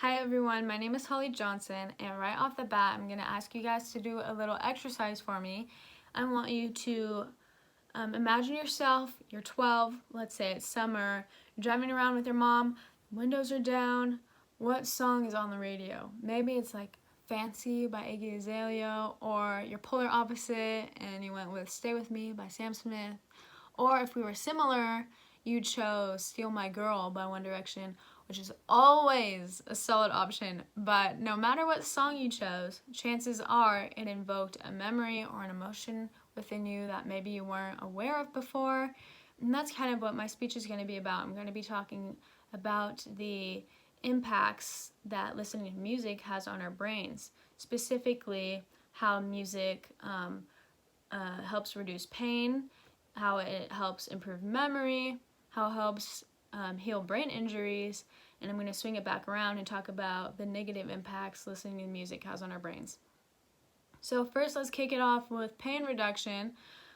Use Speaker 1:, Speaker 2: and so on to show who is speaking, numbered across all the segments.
Speaker 1: Hi everyone, my name is Holly Johnson, and right off the bat I'm going to ask you guys to do a little exercise for me. I want you to imagine yourself, you're 12, let's say it's summer, you're driving around with your mom, windows are down. What song is on the radio? Maybe it's like Fancy by Iggy Azalea, or your polar opposite and you went with Stay With Me by Sam Smith. Or if we were similar, you chose Steal My Girl by One Direction, which is always a solid option. But no matter what song you chose, chances are it invoked a memory or an emotion within you that maybe you weren't aware of before. And that's kind of what my speech is going to be about. I'm going to be talking about the impacts that listening to music has on our brains, specifically how music helps reduce pain, how it helps improve memory, how it helps heal brain injuries, and I'm going to swing it back around and talk about the negative impacts listening to music has on our brains. So first, let's kick it off with pain reduction.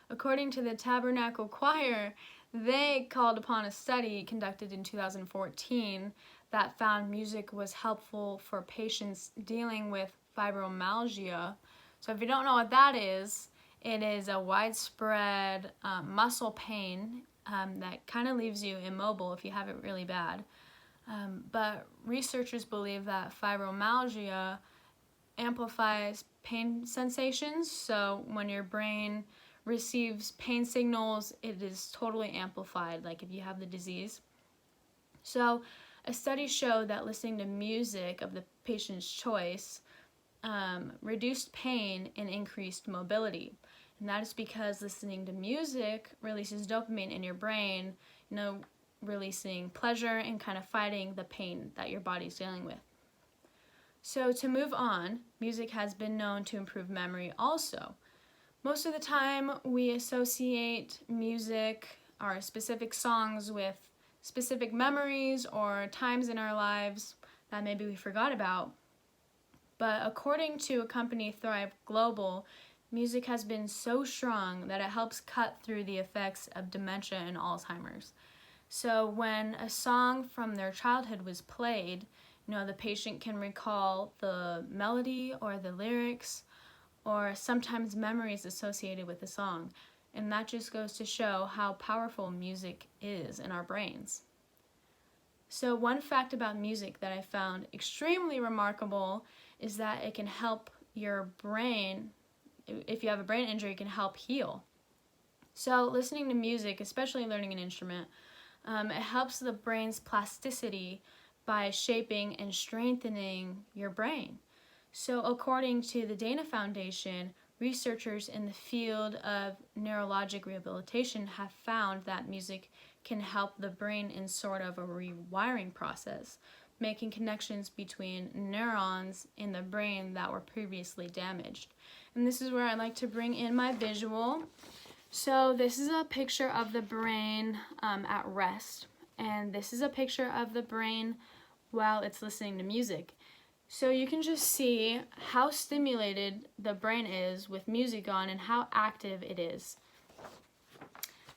Speaker 1: According to the Tabernacle Choir, they called upon a study conducted in 2014 that found music was helpful for patients dealing with fibromyalgia. So if you don't know what that is, it is a widespread muscle pain that kind of leaves you immobile if you have it really bad. But researchers believe that fibromyalgia amplifies pain sensations. So when your brain receives pain signals, it is totally amplified, like if you have the disease. So a study showed that listening to music of the patient's choice reduced pain and increased mobility. And that is because listening to music releases dopamine in your brain, releasing pleasure and kind of fighting the pain that your body's dealing with. So to move on, music has been known to improve memory also. Most of the time we associate music or specific songs with specific memories or times in our lives that maybe we forgot about. But according to a company, Thrive Global, music has been so strong that it helps cut through the effects of dementia and Alzheimer's. So when a song from their childhood was played, the patient can recall the melody or the lyrics or sometimes memories associated with the song. And that just goes to show how powerful music is in our brains. So one fact about music that I found extremely remarkable is that it can help your brain. If you have a brain injury, it can help heal. So listening to music, especially learning an instrument, it helps the brain's plasticity by shaping and strengthening your brain. So according to the Dana Foundation, researchers in the field of neurologic rehabilitation have found that music can help the brain in sort of a rewiring process, making connections between neurons in the brain that were previously damaged. And this is where I like to bring in my visual. So this is a picture of the brain at rest, and this is a picture of the brain while it's listening to music. So you can just see how stimulated the brain is with music on and how active it is.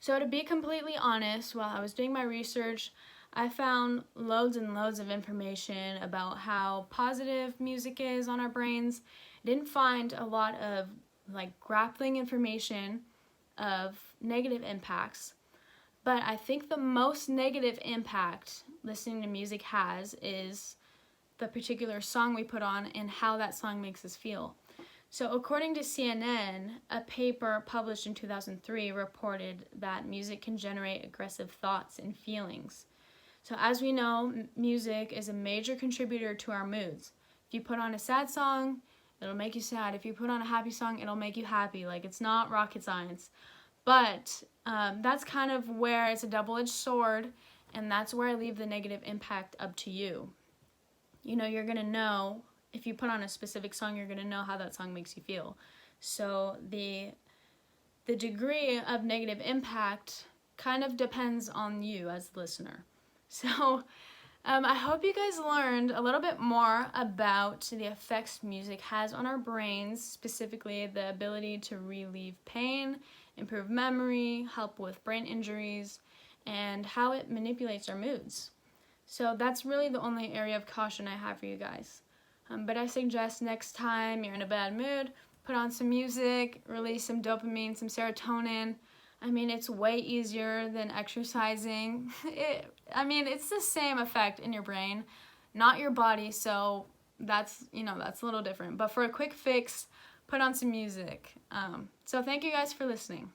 Speaker 1: So to be completely honest, while I was doing my research, I found loads and loads of information about how positive music is on our brains. I didn't find a lot of grappling information of negative impacts, but I think the most negative impact listening to music has is the particular song we put on and how that song makes us feel. So according to CNN, a paper published in 2003 reported that music can generate aggressive thoughts and feelings. So as we know, music is a major contributor to our moods. If you put on a sad song, it'll make you sad. If you put on a happy song, it'll make you happy. It's not rocket science. But that's kind of where it's a double-edged sword, and that's where I leave the negative impact up to you. You're going to know, if you put on a specific song, you're going to know how that song makes you feel. So the degree of negative impact kind of depends on you as the listener. So I hope you guys learned a little bit more about the effects music has on our brains, specifically the ability to relieve pain, improve memory, help with brain injuries, and how it manipulates our moods. So that's really the only area of caution I have for you guys. But I suggest next time you're in a bad mood, put on some music, release some dopamine, some serotonin. I mean, it's way easier than exercising. It's the same effect in your brain, not your body, so that's a little different. But for a quick fix, put on some music. So thank you guys for listening.